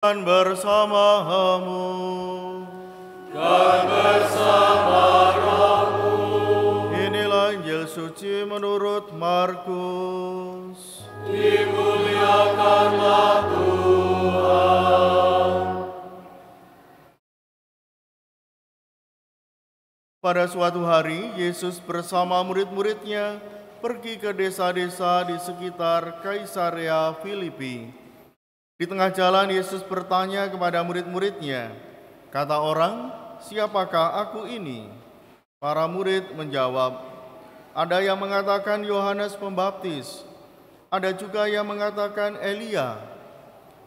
Dan bersamamu. Dan bersama rohmu. Inilah Injil suci menurut Markus. Dimuliakanlah Tuhan. Pada suatu hari, Yesus bersama murid-muridnya pergi ke desa-desa di sekitar Kaisarea Filipi. Di tengah jalan, Yesus bertanya kepada murid-muridnya, "Kata orang, siapakah aku ini?" Para murid menjawab, "Ada yang mengatakan Yohanes Pembaptis, ada juga yang mengatakan Elia,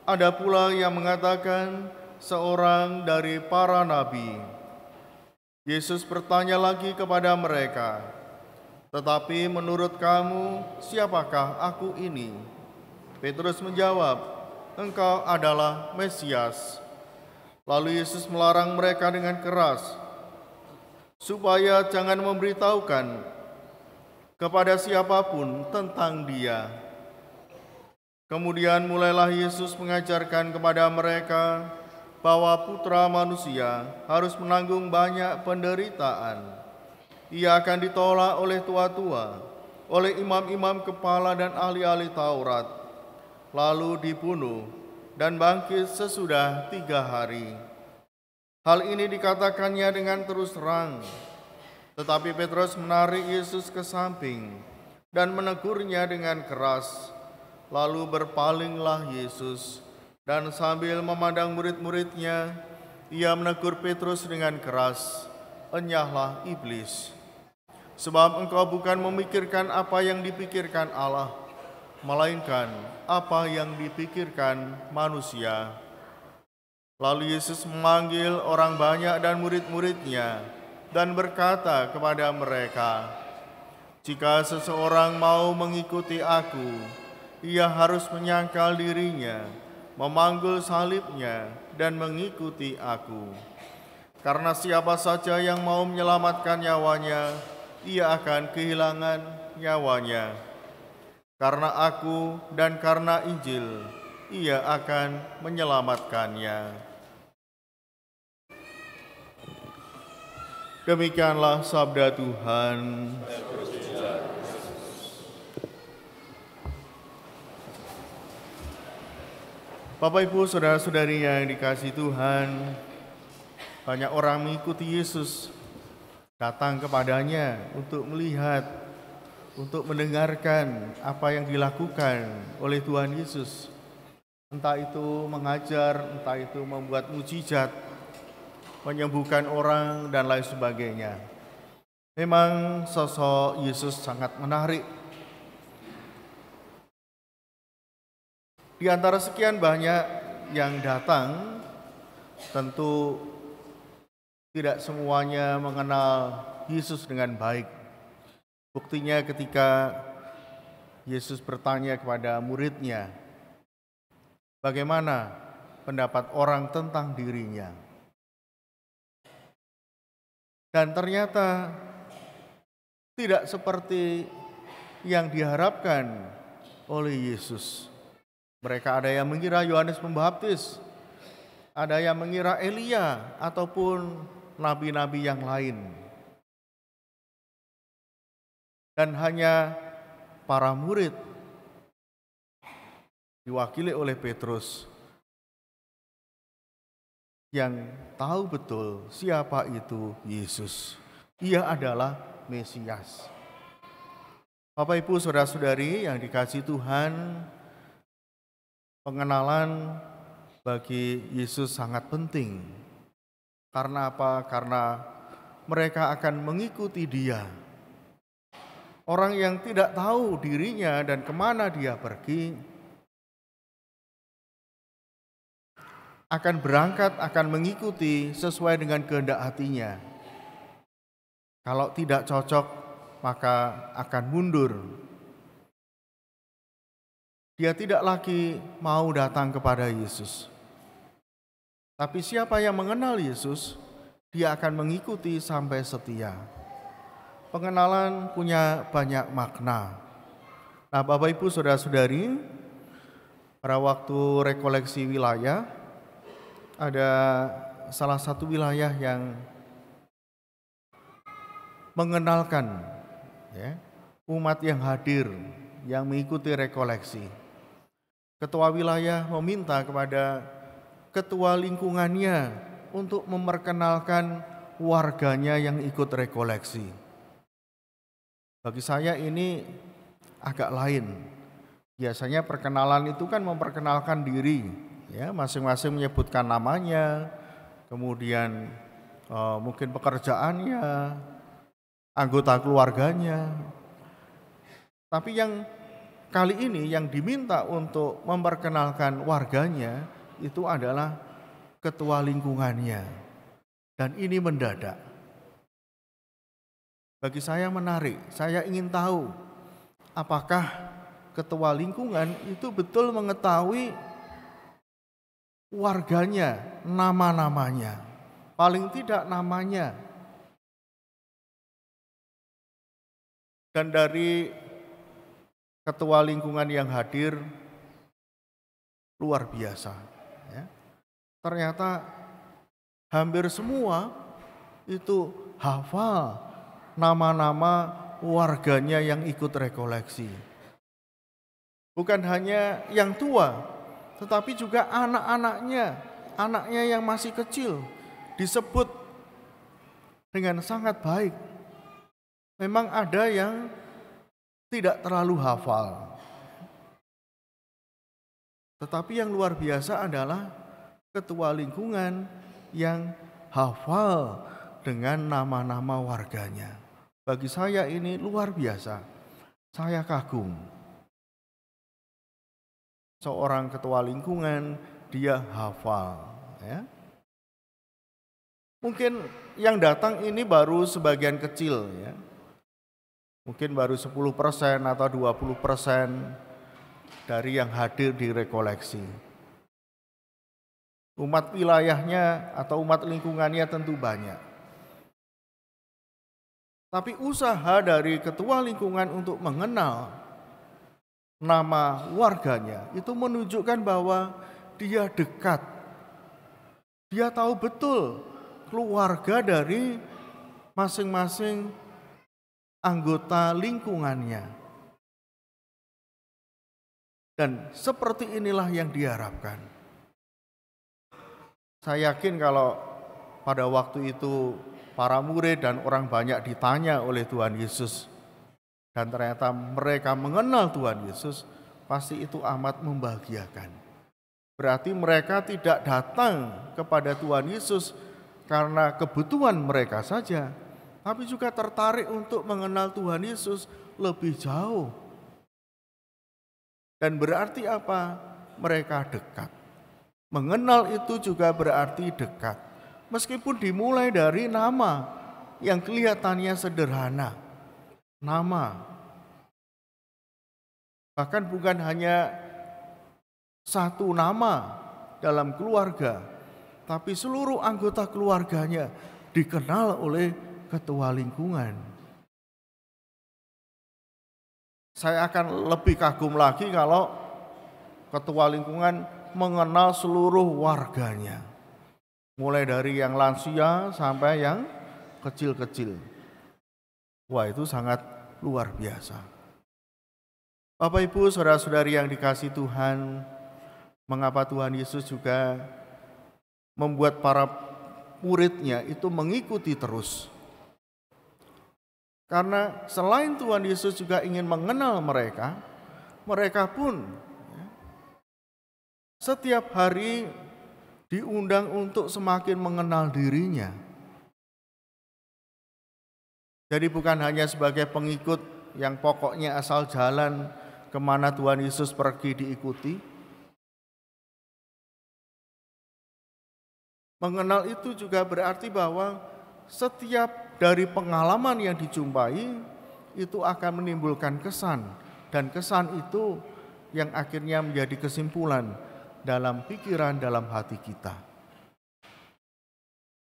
ada pula yang mengatakan seorang dari para nabi." Yesus bertanya lagi kepada mereka, "Tetapi menurut kamu, siapakah aku ini?" Petrus menjawab, "Engkau adalah Mesias." Lalu Yesus melarang mereka dengan keras, supaya jangan memberitahukan kepada siapapun tentang Dia. Kemudian mulailah Yesus mengajarkan kepada mereka bahwa Putra Manusia harus menanggung banyak penderitaan. Ia akan ditolak oleh tua-tua, oleh imam-imam kepala dan ahli-ahli Taurat, lalu dibunuh dan bangkit sesudah 3 hari. Hal ini dikatakannya dengan terus terang. Tetapi Petrus menarik Yesus ke samping dan menegurnya dengan keras. Lalu berpalinglah Yesus, dan sambil memandang murid-muridnya, ia menegur Petrus dengan keras, "Enyahlah iblis, sebab engkau bukan memikirkan apa yang dipikirkan Allah, melainkan apa yang dipikirkan manusia." Lalu Yesus memanggil orang banyak dan murid-muridnya dan berkata kepada mereka, "Jika seseorang mau mengikuti aku, ia harus menyangkal dirinya, memanggul salibnya, dan mengikuti aku. Karena siapa saja yang mau menyelamatkan nyawanya, ia akan kehilangan nyawanya. Karena aku dan karena Injil, ia akan menyelamatkannya." Demikianlah sabda Tuhan. Bapak, Ibu, saudara-saudari yang dikasihi Tuhan, banyak orang mengikuti Yesus, datang kepadanya untuk melihat, untuk mendengarkan apa yang dilakukan oleh Tuhan Yesus. Entah itu mengajar, entah itu membuat mujizat, menyembuhkan orang, dan lain sebagainya. Memang sosok Yesus sangat menarik. Di antara sekian banyak yang datang, tentu tidak semuanya mengenal Yesus dengan baik. Buktinya ketika Yesus bertanya kepada muridnya, bagaimana pendapat orang tentang dirinya. Dan ternyata tidak seperti yang diharapkan oleh Yesus. Mereka ada yang mengira Yohanes Pembaptis, ada yang mengira Elia ataupun nabi-nabi yang lain. Dan hanya para murid diwakili oleh Petrus yang tahu betul siapa itu Yesus. Ia adalah Mesias. Bapak, Ibu, saudara-saudari yang dikasihi Tuhan, pengenalan bagi Yesus sangat penting. Karena apa? Karena mereka akan mengikuti Dia. Orang yang tidak tahu dirinya dan kemana dia pergi, akan berangkat, akan mengikuti sesuai dengan kehendak hatinya. Kalau tidak cocok, maka akan mundur. Dia tidak lagi mau datang kepada Yesus. Tapi siapa yang mengenal Yesus, dia akan mengikuti sampai setia. Pengenalan punya banyak makna. Nah, Bapak, Ibu, saudara-saudari, pada waktu rekoleksi wilayah, ada salah satu wilayah yang mengenalkan ya, umat yang hadir, yang mengikuti rekoleksi. Ketua wilayah meminta kepada ketua lingkungannya untuk memperkenalkan warganya yang ikut rekoleksi. Bagi saya ini agak lain. Biasanya perkenalan itu kan memperkenalkan diri, ya, masing-masing menyebutkan namanya, kemudian mungkin pekerjaannya, anggota keluarganya. Tapi yang kali ini yang diminta untuk memperkenalkan warganya itu adalah ketua lingkungannya. Dan ini mendadak. Bagi saya menarik, saya ingin tahu apakah ketua lingkungan itu betul mengetahui warganya, nama-namanya, paling tidak namanya. Dan dari ketua lingkungan yang hadir luar biasa. Ya. Ternyata hampir semua itu hafal nama-nama warganya yang ikut rekoleksi. Bukan hanya yang tua, tetapi juga anak-anaknya, anaknya yang masih kecil disebut dengan sangat baik. Memang ada yang tidak terlalu hafal. Tetapi yang luar biasa adalah ketua lingkungan yang hafal dengan nama-nama warganya. Bagi saya ini luar biasa. Saya kagum. Seorang ketua lingkungan, dia hafal. Ya. Mungkin yang datang ini baru sebagian kecil, ya. Mungkin baru 10% atau 20% dari yang hadir di rekoleksi. Umat wilayahnya atau umat lingkungannya tentu banyak. Tapi usaha dari ketua lingkungan untuk mengenal nama warganya itu menunjukkan bahwa dia dekat. Dia tahu betul keluarga dari masing-masing anggota lingkungannya. Dan seperti inilah yang diharapkan. Saya yakin kalau pada waktu itu para murid dan orang banyak ditanya oleh Tuhan Yesus dan ternyata mereka mengenal Tuhan Yesus, pasti itu amat membahagiakan. Berarti mereka tidak datang kepada Tuhan Yesus karena kebutuhan mereka saja, tapi juga tertarik untuk mengenal Tuhan Yesus lebih jauh. Dan berarti apa? Mereka dekat. Mengenal itu juga berarti dekat. Meskipun dimulai dari nama yang kelihatannya sederhana. Nama. Bahkan bukan hanya satu nama dalam keluarga, tapi seluruh anggota keluarganya dikenal oleh ketua lingkungan. Saya akan lebih kagum lagi kalau ketua lingkungan mengenal seluruh warganya. Mulai dari yang lansia sampai yang kecil-kecil. Wah, itu sangat luar biasa. Bapak Ibu, saudara-saudari yang dikasihi Tuhan, mengapa Tuhan Yesus juga membuat para muridnya itu mengikuti terus? Karena selain Tuhan Yesus juga ingin mengenal mereka, mereka pun setiap hari diundang untuk semakin mengenal dirinya. Jadi bukan hanya sebagai pengikut yang pokoknya asal jalan kemana Tuhan Yesus pergi diikuti. Mengenal itu juga berarti bahwa setiap dari pengalaman yang dijumpai itu akan menimbulkan kesan. Dan kesan itu yang akhirnya menjadi kesimpulan dalam pikiran, dalam hati kita.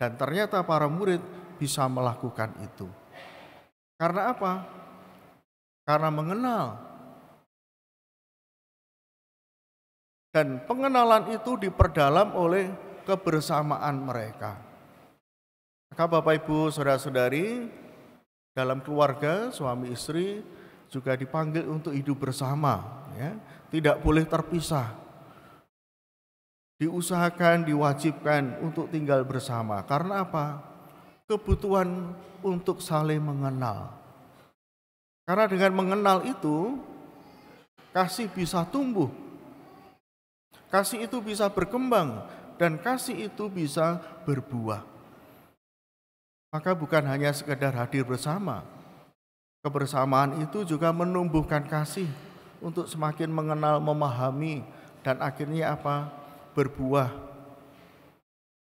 Dan ternyata para murid bisa melakukan itu. Karena apa? Karena mengenal. Dan pengenalan itu diperdalam oleh kebersamaan mereka. Maka Bapak Ibu, saudara-saudari, dalam keluarga suami istri juga dipanggil untuk hidup bersama, ya. Tidak boleh terpisah. Diusahakan, diwajibkan untuk tinggal bersama. Karena apa? Kebutuhan untuk saling mengenal. Karena dengan mengenal itu, kasih bisa tumbuh. Kasih itu bisa berkembang dan kasih itu bisa berbuah. Maka bukan hanya sekedar hadir bersama. Kebersamaan itu juga menumbuhkan kasih untuk semakin mengenal, memahami, dan akhirnya apa? Berbuah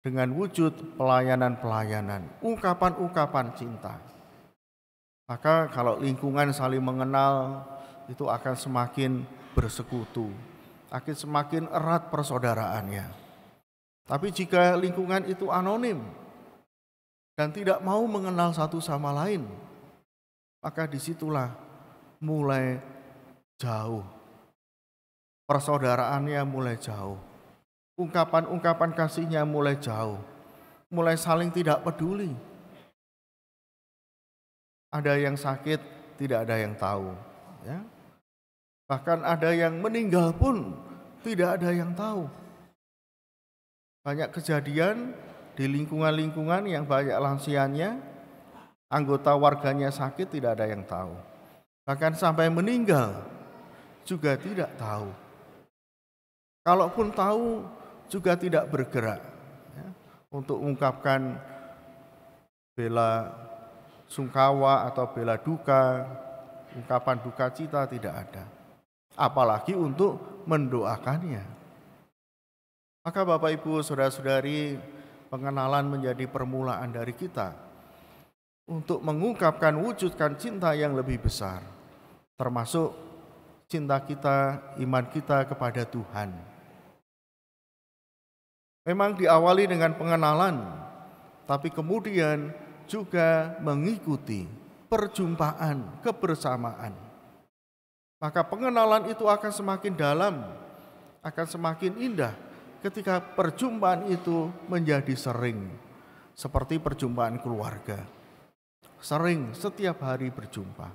dengan wujud pelayanan-pelayanan, ungkapan-ungkapan cinta. Maka kalau lingkungan saling mengenal, itu akan semakin bersekutu, akan semakin erat persaudaraannya. Tapi jika lingkungan itu anonim dan tidak mau mengenal satu sama lain, maka disitulah mulai jauh. Persaudaraannya mulai jauh. Ungkapan-ungkapan kasihnya mulai jauh. Mulai saling tidak peduli. Ada yang sakit, tidak ada yang tahu. Ya. Bahkan ada yang meninggal pun tidak ada yang tahu. Banyak kejadian di lingkungan-lingkungan yang banyak lansianya, anggota warganya sakit tidak ada yang tahu. Bahkan sampai meninggal juga tidak tahu. Kalaupun tahu juga tidak bergerak, ya, untuk mengungkapkan bela sungkawa atau bela duka, ungkapan duka cita tidak ada. Apalagi untuk mendoakannya. Maka Bapak Ibu, saudara-saudari, pengenalan menjadi permulaan dari kita untuk mengungkapkan, wujudkan cinta yang lebih besar, termasuk cinta kita, iman kita kepada Tuhan. Memang diawali dengan pengenalan, tapi kemudian juga mengikuti perjumpaan, kebersamaan. Maka pengenalan itu akan semakin dalam, akan semakin indah ketika perjumpaan itu menjadi sering, seperti perjumpaan keluarga. Sering, setiap hari berjumpa.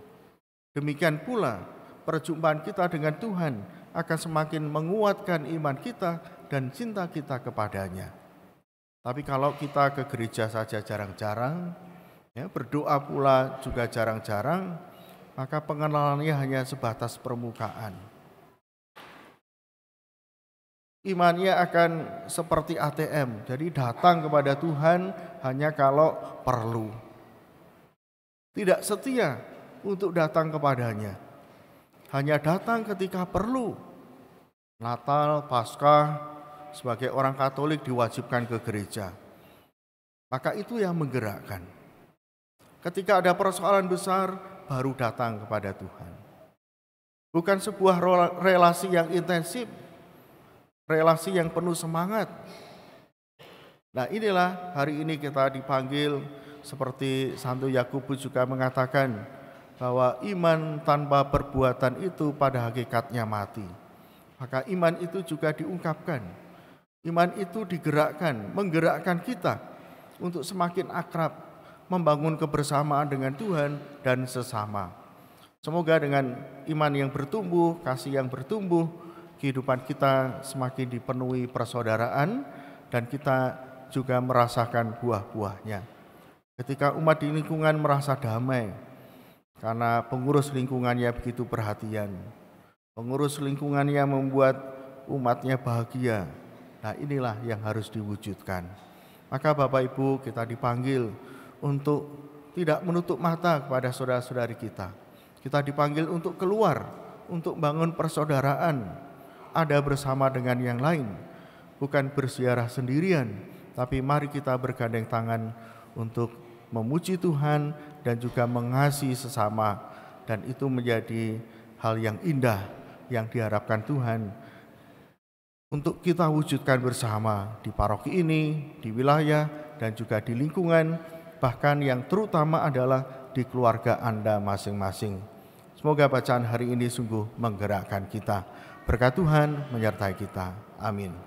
Demikian pula perjumpaan kita dengan Tuhan akan semakin menguatkan iman kita dan cinta kita kepadanya. Tapi kalau kita ke gereja saja jarang-jarang, ya, berdoa pula juga jarang-jarang, maka pengenalannya hanya sebatas permukaan. Imannya akan seperti ATM, jadi datang kepada Tuhan hanya kalau perlu. Tidak setia untuk datang kepadanya, hanya datang ketika perlu. Natal, Paskah, sebagai orang Katolik diwajibkan ke gereja. Maka itu yang menggerakkan. Ketika ada persoalan besar, baru datang kepada Tuhan. Bukan sebuah relasi yang intensif, relasi yang penuh semangat. Nah, inilah hari ini kita dipanggil, seperti Santo Yakobus juga mengatakan, bahwa iman tanpa perbuatan itu pada hakikatnya mati. Maka iman itu juga diungkapkan. Iman itu digerakkan, menggerakkan kita untuk semakin akrab, membangun kebersamaan dengan Tuhan dan sesama. Semoga dengan iman yang bertumbuh, kasih yang bertumbuh, kehidupan kita semakin dipenuhi persaudaraan dan kita juga merasakan buah-buahnya. Ketika umat di lingkungan merasa damai, karena pengurus lingkungannya begitu perhatian. Pengurus lingkungannya membuat umatnya bahagia. Nah, inilah yang harus diwujudkan. Maka Bapak Ibu, kita dipanggil untuk tidak menutup mata kepada saudara-saudari kita. Kita dipanggil untuk keluar, untuk bangun persaudaraan, ada bersama dengan yang lain. Bukan bersiarah sendirian, tapi mari kita bergandeng tangan untuk memuji Tuhan dan juga mengasihi sesama. Dan itu menjadi hal yang indah yang diharapkan Tuhan untuk kita wujudkan bersama di paroki ini, di wilayah, dan juga di lingkungan, bahkan yang terutama adalah di keluarga Anda masing-masing. Semoga bacaan hari ini sungguh menggerakkan kita. Berkat Tuhan menyertai kita. Amin.